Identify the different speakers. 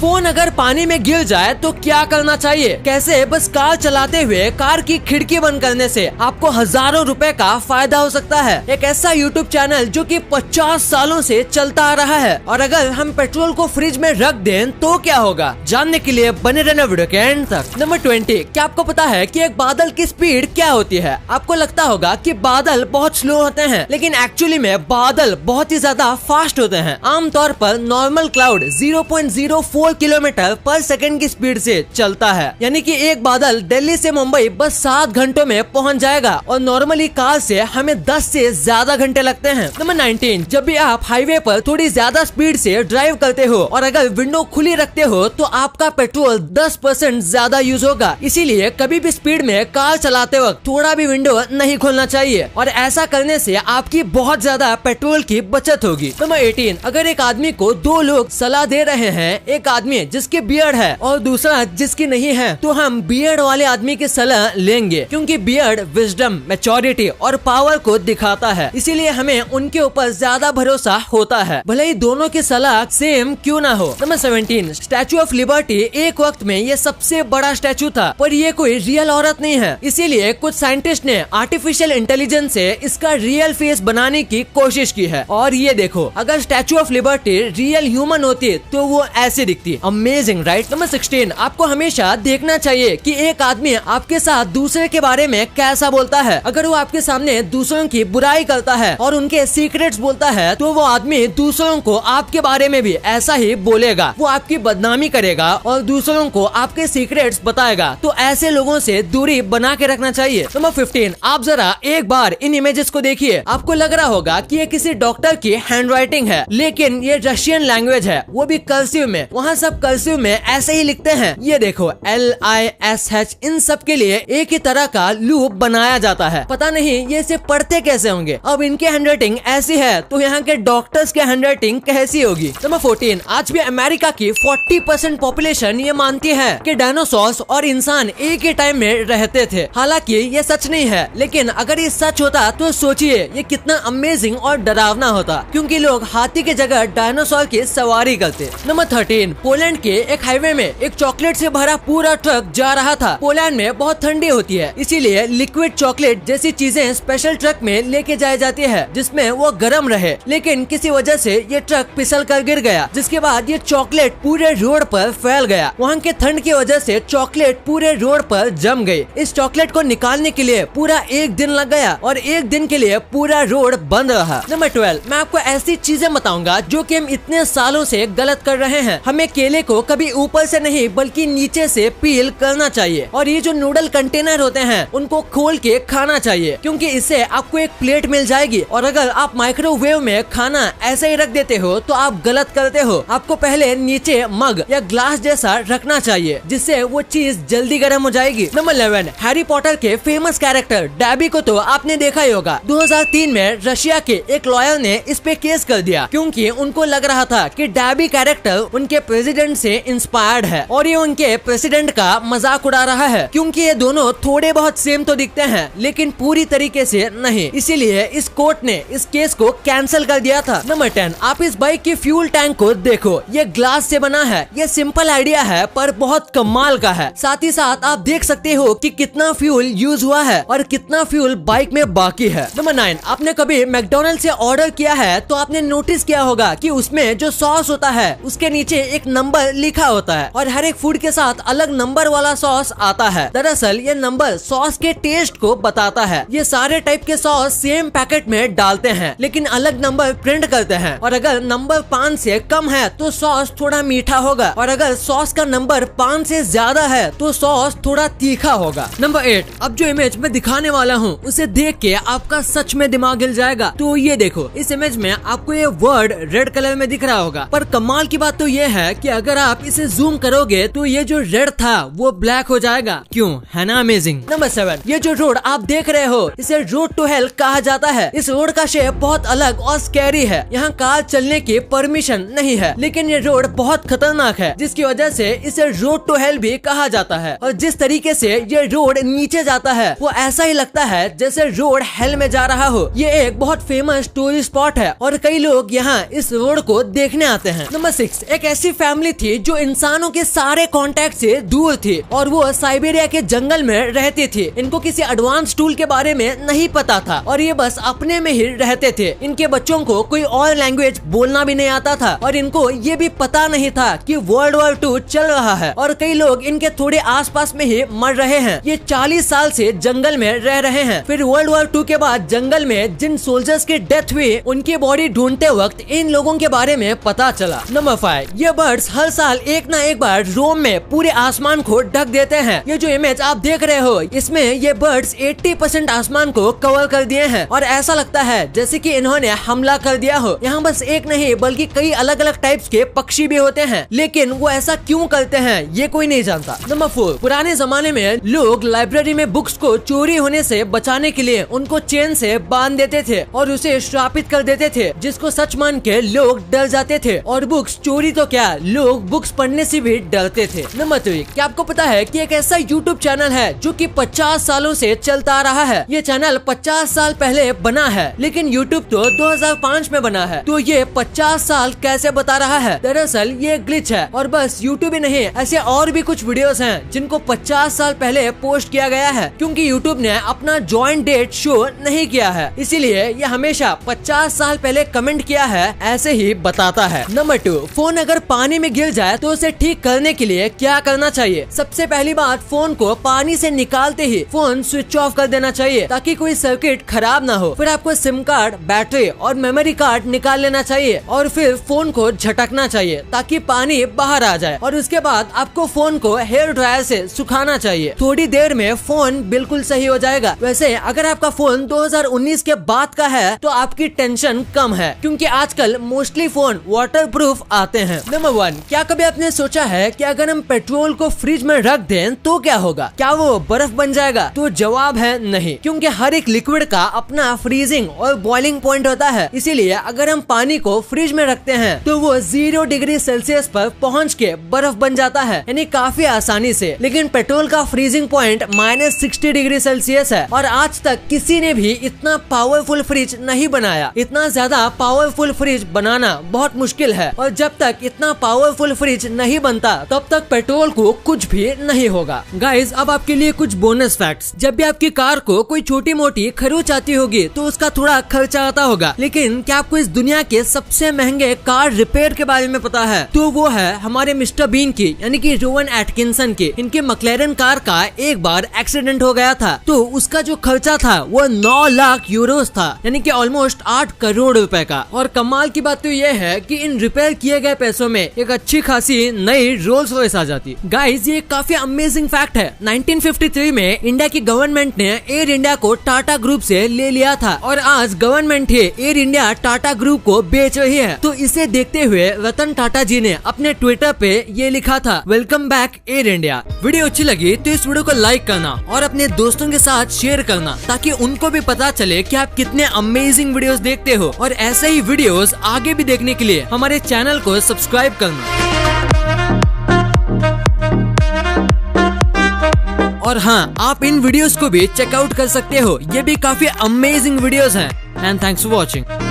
Speaker 1: Phone अगर पानी में गिर जाए तो क्या करना चाहिए? कैसे बस कार चलाते हुए कार की खिड़की बंद करने से आपको हजारों रुपए का फायदा हो सकता है। एक ऐसा यूट्यूब चैनल जो कि 50 सालों से चलता आ रहा है। और अगर हम पेट्रोल को फ्रिज में रख दें तो क्या होगा? जानने के लिए बने रहना वीडियो के एंड तक। नंबर 20, क्या आपको पता है कि एक बादल की स्पीड क्या होती है? आपको लगता होगा कि बादल बहुत स्लो होते हैं, लेकिन एक्चुअली में बादल बहुत ही ज्यादा फास्ट होते हैं। आमतौर पर नॉर्मल क्लाउड 0.04 किलोमीटर पर सेकंड की स्पीड से चलता है, यानी कि एक बादल दिल्ली से मुंबई बस 7 घंटों में पहुंच जाएगा और नॉर्मली कार से हमें 10 से ज्यादा घंटे लगते हैं। नंबर 19, जब भी आप हाईवे पर थोड़ी ज्यादा स्पीड से ड्राइव करते हो और अगर विंडो खुली रखते हो तो आपका पेट्रोल 10% ज्यादा यूज होगा। इसीलिए कभी भी स्पीड में कार चलाते वक्त थोड़ा भी विंडो नहीं खोलना चाहिए और ऐसा करने से आपकी बहुत ज्यादा पेट्रोल की बचत होगी। नंबर 18, अगर एक आदमी को 2 लोग सलाह दे रहे हैं, एक आदमी जिसकी बियर्ड है और दूसरा जिसकी नहीं है, तो हम बियर्ड वाले आदमी की सलाह लेंगे क्योंकि बियर्ड विजडम, मैच्योरिटी और पावर को दिखाता है। इसीलिए हमें उनके ऊपर ज्यादा भरोसा होता है, भले ही दोनों की सलाह सेम क्यों ना हो। नंबर 17, स्टैचू ऑफ लिबर्टी एक वक्त में ये सबसे बड़ा स्टैचू था, पर ये कोई रियल औरत नहीं है। इसीलिए कुछ साइंटिस्ट ने आर्टिफिशियल इंटेलिजेंस से इसका रियल फेस बनाने की कोशिश की है। और ये देखो, अगर statue of liberty real human होती तो वो ऐसे दिखती। Amazing, right? नंबर 16, आपको हमेशा देखना चाहिए कि एक आदमी आपके साथ दूसरे के बारे में कैसा बोलता है। अगर वो आपके सामने दूसरों की बुराई करता है और उनके सीक्रेट्स बोलता है तो वो आदमी दूसरों को आपके बारे में भी ऐसा ही बोलेगा। वो आपकी बदनामी करेगा और दूसरों को आपके सीक्रेट्स बताएगा। तो ऐसे लोगों से दूरी बना के रखना चाहिए। नंबर 15, आप जरा एक बार इन इमेजेस को देखिए। आपको लग रहा होगा कि ये किसी डॉक्टर की हैंडराइटिंग है, लेकिन ये रशियन लैंग्वेज है, वो भी कर्सिव में। वहाँ सब कर्सिव में ऐसे ही लिखते हैं। ये देखो, LISH, इन सब के लिए एक ही तरह का लूप बनाया जाता है। पता नहीं ये इसे पढ़ते कैसे होंगे। अब इनके हैंडराइटिंग ऐसी है तो यहाँ के डॉक्टर्स के हैंडराइटिंग कैसी होगी? नंबर 14, आज भी अमेरिका की 40% पॉपुलेशन ये मानती है कि डायनासोर्स और इंसान एक ही टाइम में रहते थे। हालांकि ये सच नहीं है, लेकिन अगर ये सच होता तो सोचिए ये कितना अमेजिंग और डरावना होता, क्योंकि लोग हाथी की जगह डायनासोर की सवारी करते। नंबर 13, पोलैंड के एक हाईवे में एक चॉकलेट से भरा पूरा ट्रक जा रहा था। पोलैंड में बहुत ठंडी होती है, इसीलिए लिक्विड चॉकलेट जैसी चीजें स्पेशल ट्रक में लेके जाई जाती है जिसमें वो गर्म रहे। लेकिन किसी वजह से ये ट्रक फिसल कर गिर गया, जिसके बाद ये चॉकलेट पूरे रोड पर फैल गया। वहाँ के ठंड की वजह से चॉकलेट पूरे रोड पर जम गई। इस चॉकलेट को निकालने के लिए पूरा 1 दिन लग गया और 1 दिन के लिए पूरा रोड बंद रहा। नंबर 12, मैं आपको ऐसी चीजें बताऊंगा जो कि हम इतने सालों से गलत कर रहे हैं। हमें केले को कभी ऊपर से नहीं बल्कि नीचे से पील करना चाहिए और ये जो नूडल कंटेनर होते हैं उनको खोल के खाना चाहिए, क्योंकि इससे आपको एक प्लेट मिल जाएगी। और अगर आप माइक्रोवेव में खाना ऐसे ही रख देते हो तो आप गलत करते हो। आपको पहले नीचे मग या ग्लास जैसा रखना चाहिए, जिससे वो चीज जल्दी गर्म हो जाएगी। नंबर 11, हैरी पॉटर के फेमस कैरेक्टर डैबी को तो आपने देखा ही होगा। 2003 में रशिया के एक लॉयर ने इस पे केस कर दिया, क्योंकि उनको लग रहा था कि डैबी कैरेक्टर उनके प्रेसिडेंट से इंस्पायर्ड है और ये उनके प्रेसिडेंट का मजाक उड़ा रहा है, क्योंकि ये दोनों थोड़े बहुत सेम तो दिखते हैं लेकिन पूरी तरीके से नहीं। इसीलिए इस कोर्ट ने इस केस को कैंसिल कर दिया था। नंबर 10, आप इस बाइक की फ्यूल टैंक को देखो, ये ग्लास से बना है। ये सिंपल आइडिया है पर बहुत कमाल का है। साथ ही साथ आप देख सकते हो कि कितना फ्यूल यूज हुआ है और कितना फ्यूल बाइक में बाकी है। नंबर 9, आपने कभी मैकडोनल्ड से ऑर्डर किया है तो आपने नोटिस किया होगा कि उसमें जो सॉस होता है उसके नीचे एक नंबर लिखा होता है और हर एक फूड के साथ अलग नंबर वाला सॉस आता है। दरअसल ये नंबर सॉस के टेस्ट को बताता है। ये सारे टाइप के सॉस सेम पैकेट में डालते हैं लेकिन अलग नंबर प्रिंट करते हैं, और अगर नंबर 5 से कम है तो सॉस थोड़ा मीठा होगा और अगर सॉस का नंबर 5 से ज्यादा है तो सॉस थोड़ा तीखा होगा। नंबर 8, अब जो इमेज मैं दिखाने वाला हूँ उसे देख के आपका सच में दिमाग हिल जाएगा। तो ये देखो, इस इमेज में आपको ये वर्ड रेड कलर में दिख रहा होगा, पर कमाल की बात तो ये है कि अगर आप इसे जूम करोगे तो ये जो रेड था वो ब्लैक हो जाएगा। क्यों, है ना अमेजिंग? नंबर 7, ये जो रोड आप देख रहे हो इसे रोड टू हेल कहा जाता है। इस रोड का शेप बहुत अलग और स्कैरी है। यहाँ कार चलने की परमिशन नहीं है, लेकिन ये रोड बहुत खतरनाक है, जिसकी वजह से इसे रोड टू हेल भी कहा जाता है। और जिस तरीके से ये रोड नीचे जाता है वो ऐसा ही लगता है जैसे रोड हेल में जा रहा हो। ये एक बहुत फेमस टूरिस्ट स्पॉट है और कई लोग यहाँ इस रोड को देखने आते हैं। नंबर 6, एक ऐसी फैमिली फैमिली थी जो इंसानों के सारे कांटेक्ट से दूर थी और वो साइबेरिया के जंगल में रहती थी। इनको किसी एडवांस टूल के बारे में नहीं पता था और ये बस अपने में ही रहते थे। इनके बच्चों को कोई और लैंग्वेज बोलना भी नहीं आता था और इनको ये भी पता नहीं था कि वर्ल्ड वॉर 2 चल रहा है और कई लोग इनके थोड़े आसपास में ही मर रहे हैं। ये 40 साल से जंगल में रह रहे हैं। फिर वर्ल्ड वॉर 2 के बाद जंगल में जिन सोल्जर्स की डेथ हुई उनकी बॉडी ढूंढते वक्त इन लोगों के बारे में पता चला। नंबर 5, ये बर्ड्स हर साल एक ना एक बार रोम में पूरे आसमान को ढक देते हैं। ये जो इमेज आप देख रहे हो इसमें ये बर्ड्स 80% आसमान को कवर कर दिए हैं और ऐसा लगता है जैसे कि इन्होंने हमला कर दिया हो। यहाँ बस एक नहीं बल्कि कई अलग अलग टाइप्स के पक्षी भी होते हैं, लेकिन वो ऐसा क्यों करते हैं ये कोई नहीं जानता। नंबर 4, पुराने जमाने में लोग लाइब्रेरी में बुक्स को चोरी होने से बचाने के लिए उनको चेन से बांध देते थे और उसे श्रापित कर देते थे, जिसको सच मान के लोग डर जाते थे और बुक्स चोरी तो क्या लोग बुक्स पढ़ने से भी डरते थे। नंबर 3, क्या आपको पता है कि एक ऐसा यूट्यूब चैनल है जो कि 50 सालों से चलता आ रहा है। ये चैनल 50 साल पहले बना है, लेकिन यूट्यूब तो 2005 में बना है। तो ये 50 साल कैसे बता रहा है? दरअसल ये ग्लिच है और बस यूट्यूब ही नहीं, ऐसे और भी कुछ वीडियोस हैं जिनको 50 साल पहले पोस्ट किया गया है, क्योंकि यूट्यूब ने अपना जॉइंट डेट शो नहीं किया है, इसीलिए ये हमेशा 50 साल पहले कमेंट किया है ऐसे ही बताता है। नंबर 2, फोन अगर पानी में गिर जाए तो उसे ठीक करने के लिए क्या करना चाहिए? सबसे पहली बात, फोन को पानी से निकालते ही फोन स्विच ऑफ कर देना चाहिए ताकि कोई सर्किट खराब ना हो। फिर आपको सिम कार्ड, बैटरी और मेमोरी कार्ड निकाल लेना चाहिए और फिर फोन को झटकना चाहिए ताकि पानी बाहर आ जाए और उसके बाद आपको फोन को हेयर ड्रायर से सुखाना चाहिए। थोड़ी देर में फोन बिल्कुल सही हो जाएगा। वैसे अगर आपका फोन 2019 के बाद का है तो आपकी टेंशन कम है, क्योंकि आजकल मोस्टली फोन वाटरप्रूफ आते हैं। नंबर 1, क्या कभी आपने सोचा है कि अगर हम पेट्रोल को फ्रिज में रख दें तो क्या होगा? क्या वो बर्फ बन जाएगा? तो जवाब है नहीं, क्योंकि हर एक लिक्विड का अपना फ्रीजिंग और बॉइलिंग पॉइंट होता है। इसीलिए अगर हम पानी को फ्रिज में रखते हैं तो वो 0 डिग्री सेल्सियस पर पहुंच के बर्फ बन जाता है, यानी काफी आसानी से। लेकिन पेट्रोल का फ्रीजिंग पॉइंट -60 डिग्री सेल्सियस है और आज तक किसी ने भी इतना पावरफुल फ्रिज नहीं बनाया। इतना ज्यादा पावरफुल फ्रिज बनाना बहुत मुश्किल है और जब तक इतना पावरफुल फ्रिज नहीं बनता तब तक पेट्रोल को कुछ भी नहीं होगा। गाइस, अब आपके लिए कुछ बोनस फैक्ट्स। जब भी आपकी कार को कोई छोटी मोटी खरोच आती होगी तो उसका थोड़ा खर्चा आता होगा, लेकिन क्या आपको इस दुनिया के सबसे महंगे कार रिपेयर के बारे में पता है? तो वो है हमारे मिस्टर बीन की, यानी कि रोवन एटकिंसन की। इनके मैक्लेरन कार का एक बार एक्सीडेंट हो गया था तो उसका जो खर्चा था वो 9 लाख यूरोस था, यानी कि ऑलमोस्ट 8 करोड़ रुपए का। और कमाल की बात तो ये है कि इन रिपेयर किए गए पैसों में एक अच्छी खासी नई रोल्स रॉयस आ जाती। गाइस, ये काफी अमेजिंग फैक्ट है। 1953 में इंडिया की गवर्नमेंट ने एयर इंडिया को टाटा ग्रुप से ले लिया था और आज गवर्नमेंट ही एयर इंडिया टाटा ग्रुप को बेच रही है। तो इसे देखते हुए रतन टाटा जी ने अपने ट्विटर पे ये लिखा था, welcome back air India. Video अच्छी लगी तो इस वीडियो को लाइक करना और अपने दोस्तों के साथ शेयर करना ताकि उनको भी पता चले कि आप कितने अमेजिंग वीडियोस देखते हो। और ऐसे ही वीडियोस आगे भी देखने के लिए हमारे चैनल को सब्सक्राइब करना। और हाँ, आप इन वीडियोस को भी चेकआउट कर सकते हो, ये भी काफी अमेजिंग वीडियोस हैं। And thanks for watching.